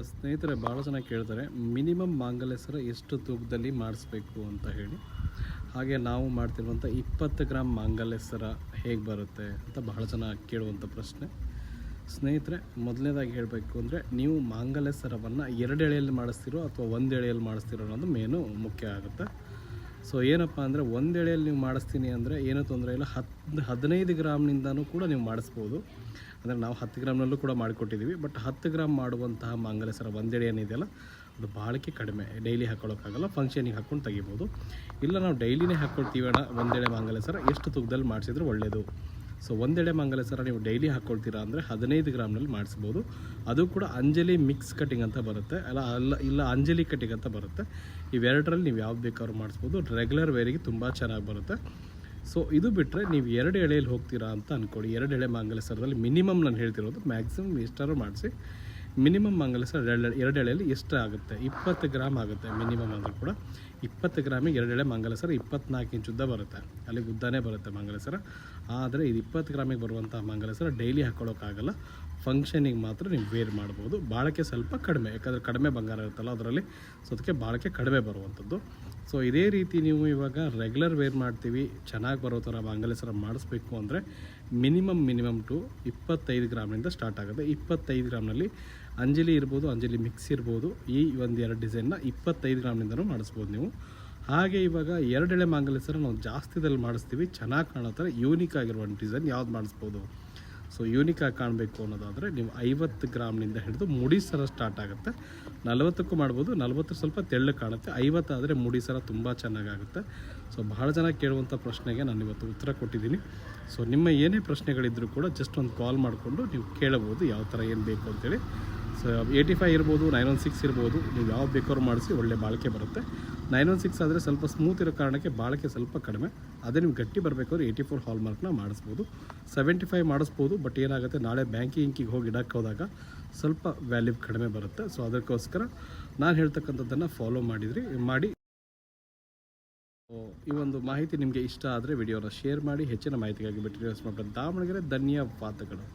ಸ್ನೇಹಿತರೆ ಭಾಳ ಜನ ಕೇಳ್ತಾರೆ ಮಿನಿಮಮ್ ಮಾಂಗಲ್ಯ ಸರ ಎಷ್ಟು ತೂಕದಲ್ಲಿ ಮಾಡಿಸ್ಬೇಕು ಅಂತ ಹೇಳಿ. ಹಾಗೆ ನಾವು ಮಾಡ್ತಿರುವಂಥ 20 ಗ್ರಾಮ್ ಮಾಂಗಲ್ಯ ಸರ ಹೇಗೆ ಬರುತ್ತೆ ಅಂತ ಬಹಳ ಜನ ಕೇಳುವಂಥ ಪ್ರಶ್ನೆ. ಸ್ನೇಹಿತರೆ, ಮೊದಲನೇದಾಗಿ ಹೇಳಬೇಕು ಅಂದರೆ ನೀವು ಮಾಂಗಲ್ಯ ಸರವನ್ನು 2 ಎಳೆಯಲ್ಲಿ ಮಾಡಿಸ್ತಿರೋ ಅಥವಾ 1 ಎಳೆಯಲ್ಲಿ ಮಾಡಿಸ್ತಿರೋ ಅನ್ನೋದು ಮೇನು ಮುಖ್ಯ ಆಗುತ್ತೆ. ಸೊ ಏನಪ್ಪ ಅಂದರೆ 1 ಎಳೆಯಲ್ಲಿ ನೀವು ಮಾಡಿಸ್ತೀನಿ ಅಂದರೆ ಏನೂ ತೊಂದರೆ ಇಲ್ಲ. 15 ಗ್ರಾಮ್ನಿಂದನೂ ಕೂಡ ನೀವು ಮಾಡಿಸ್ಬೋದು. ಅಂದರೆ ನಾವು 10 ಗ್ರಾಮ್ನಲ್ಲೂ ಕೂಡ ಮಾಡಿಕೊಟ್ಟಿದ್ದೀವಿ. ಬಟ್ 10 ಗ್ರಾಮ್ ಮಾಡುವಂತಹ ಮಾಂಗಲ್ಯ ಸರ 1 ಎಳೆ ಏನಿದೆಯಲ್ಲ ಅದು ಬಾಳಿಕೆ ಕಡಿಮೆ, ಡೈಲಿ ಹಾಕ್ಕೊಳ್ಳೋಕ್ಕಾಗಲ್ಲ, ಫಂಕ್ಷನಿಗೆ ಹಾಕ್ಕೊಂಡು ತೆಗಿಬೋದು. ಇಲ್ಲ ನಾವು ಡೈಲಿನೇ ಹಾಕ್ಕೊಳ್ತೀವಿ ಅಣ್ಣ 1 ಎಳೆ ಮಾಂಗಲ್ಯ ಸರ, ಎಷ್ಟು ತೂಕದಲ್ಲಿ ಮಾಡಿಸಿದ್ರೆ ಒಳ್ಳೆಯದು. ಸೊ 1 ಎಳೆ ಮಾಂಗಲ್ಯ ಸರ ನೀವು ಡೈಲಿ ಹಾಕ್ಕೊಳ್ತೀರಾ ಅಂದರೆ 15 ಗ್ರಾಮ್ನಲ್ಲಿ ಮಾಡಿಸ್ಬೋದು. ಅದು ಕೂಡ ಅಂಜಲಿ ಮಿಕ್ಸ್ ಕಟಿಂಗ್ ಅಂತ ಬರುತ್ತೆ, ಇಲ್ಲ ಅಂಜಲಿ ಕಟಿಂಗ್ ಅಂತ ಬರುತ್ತೆ. ಇವೆರಡರಲ್ಲಿ ನೀವು ಯಾವ್ದು ಬೇಕಾದ್ರೂ ಮಾಡಿಸ್ಬೋದು. ರೆಗ್ಯುಲರ್ ವೇರಿಗೆ ತುಂಬ ಚೆನ್ನಾಗಿ ಬರುತ್ತೆ. ಸೊ ಇದು ಬಿಟ್ಟರೆ ನೀವು 2 ಎಳೆಯಲ್ಲಿ ಹೋಗ್ತೀರಾ ಅಂತ ಅಂದ್ಕೊಳ್ಳಿ. 2 ಎಳೆ ಮಾಂಗಲ್ಯ ಸರದಲ್ಲಿ ಮಿನಿಮಮ್ ನಾನು ಹೇಳ್ತಿರೋದು, ಮ್ಯಾಕ್ಸಿಮಮ್ ಎಷ್ಟಾದ್ರು ಮಾಡಿಸಿ. ಮಿನಿಮಮ್ ಮಾಂಗಲ್ಯ ಸರ 2 ಎಳೆಯಲ್ಲಿ ಎಷ್ಟು ಆಗುತ್ತೆ? 20 ಗ್ರಾಮ್ ಆಗುತ್ತೆ ಮಿನಿಮಮ್ ಅಂದರೂ ಕೂಡ. 20 ಗ್ರಾಮಿಗೆ 2 ಎಳೆ ಮಾಂಗಲ್ಯ ಸರ 24 ಇಂಚ್ ಉದ್ದ ಬರುತ್ತೆ, ಅಲ್ಲಿಗೆ ಉದ್ದನೇ ಬರುತ್ತೆ ಮಾಂಗಲ್ಯ ಸರ. ಆದರೆ ಇದು 20 ಗ್ರಾಮಿಗೆ ಬರುವಂಥ ಮಾಂಗಲ್ಯ ಸರ ಡೈಲಿ ಹಾಕ್ಕೊಳ್ಳೋಕ್ಕಾಗಲ್ಲ, ಫಂಕ್ಷನಿಗೆ ಮಾತ್ರ ನೀವು ವೇರ್ ಮಾಡ್ಬೋದು. ಬಾಳಿಕೆ ಸ್ವಲ್ಪ ಕಡಿಮೆ, ಯಾಕಂದರೆ ಕಡಿಮೆ ಬಂಗಾರ ಇರುತ್ತಲ್ಲ ಅದರಲ್ಲಿ, ಸೊ ಅದಕ್ಕೆ ಬಾಳಿಕೆ ಕಡಿಮೆ ಬರುವಂಥದ್ದು. ಸೊ ಇದೇ ರೀತಿ ನೀವು ಇವಾಗ ರೆಗ್ಯುಲರ್ ವೇರ್ ಮಾಡ್ತೀವಿ, ಚೆನ್ನಾಗಿ ಬರೋ ಥರ ಮಾಂಗಲ್ಯ ಸರ ಮಾಡಿಸ್ಬೇಕು ಅಂದರೆ ಮಿನಿಮಮ್ ಟು 25 ಗ್ರಾಮ್ನಿಂದ ಸ್ಟಾರ್ಟ್ ಆಗುತ್ತೆ. 25 ಗ್ರಾಮ್ನಲ್ಲಿ ಅಂಜಲಿ ಇರ್ಬೋದು, ಅಂಜಲಿ ಮಿಕ್ಸ್ ಇರ್ಬೋದು. ಈ 1-2 ಡಿಸೈನ್ನ 25 ಗ್ರಾಮ್ನಿಂದನೂ ಮಾಡಿಸ್ಬೋದು ನೀವು. ಹಾಗೆ ಇವಾಗ 2 ಎಳೆ ಮಾಂಗಲ್ಯ ಸರ ನಾವು ಜಾಸ್ತಿದಲ್ಲಿ ಮಾಡಿಸ್ತೀವಿ, ಚೆನ್ನಾಗಿ ಕಾಣೋ ಥರ ಯೂನಿಕ್ ಆಗಿರುವ ಡಿಸೈನ್ ಯಾವ್ದು ಮಾಡಿಸ್ಬೋದು. ಸೊ ಯೂನಿಕಾಗಿ ಕಾಣಬೇಕು ಅನ್ನೋದಾದರೆ ನೀವು 50 ಗ್ರಾಮ್ನಿಂದ ಹಿಡಿದು ಮುಡಿ ಸರ ಸ್ಟಾರ್ಟ್ ಆಗುತ್ತೆ. 40ಕ್ಕೂ ಮಾಡ್ಬೋದು, 40 ಸ್ವಲ್ಪ ತೆಳ್ಳಗೆ ಕಾಣುತ್ತೆ. 50 ಆದರೆ ಮುಡಿ ಸರ ತುಂಬ ಚೆನ್ನಾಗಾಗುತ್ತೆ. ಸೊ ಬಹಳ ಜನ ಕೇಳುವಂಥ ಪ್ರಶ್ನೆಗೆ ನಾನು ಇವತ್ತು ಉತ್ತರ ಕೊಟ್ಟಿದ್ದೀನಿ. ಸೊ ನಿಮ್ಮ ಏನೇ ಪ್ರಶ್ನೆಗಳಿದ್ದರೂ ಕೂಡ ಜಸ್ಟ್ ಒಂದು ಕಾಲ್ ಮಾಡಿಕೊಂಡು ನೀವು ಕೇಳಬಹುದು, ಯಾವ ಥರ ಏನು ಬೇಕು ಅಂತೇಳಿ. ಸೊ 85 ಇರ್ಬೋದು, 916 ಇರ್ಬೋದು, ನೀವು ಯಾವ್ದು ಬೇಕಾದ್ರೂ ಮಾಡಿಸಿ ಒಳ್ಳೆ ಬಾಳಿಕೆ ಬರುತ್ತೆ. 916 ಆದರೆ ಸ್ವಲ್ಪ ಸ್ಮೂತ್ ಇರೋ ಕಾರಣಕ್ಕೆ ಬಾಳಿಕೆ ಸ್ವಲ್ಪ ಕಡಿಮೆ. ಅದೇ ನೀವು ಗಟ್ಟಿ ಬರಬೇಕಾದ್ರೆ 84 ಹಾಲ್ಮಾರ್ಕ್ನ ಮಾಡಿಸ್ಬೋದು. 75 ಮಾಡಿಸ್ಬೋದು. ಬಟ್ ಏನಾಗುತ್ತೆ, ನಾಳೆ ಬ್ಯಾಂಕಿಂಗಿಗೆ ಹೋಗಿ ಇಡಕ್ಕೆ ಹೋದಾಗ ಸ್ವಲ್ಪ ವ್ಯಾಲ್ಯೂ ಕಡಿಮೆ ಬರುತ್ತೆ. ಸೊ ಅದಕ್ಕೋಸ್ಕರ ನಾನು ಹೇಳ್ತಕ್ಕಂಥದ್ದನ್ನು ಫಾಲೋ ಮಾಡಿ. ಈ ಒಂದು ಮಾಹಿತಿ ನಿಮಗೆ ಇಷ್ಟ ಆದರೆ ವಿಡಿಯೋನ ಶೇರ್ ಮಾಡಿ. ಹೆಚ್ಚಿನ ಮಾಹಿತಿಗಾಗಿ ಬಿಟ್ಟು ದಾವಣಗೆರೆ. ಧನ್ಯವಾದಗಳು.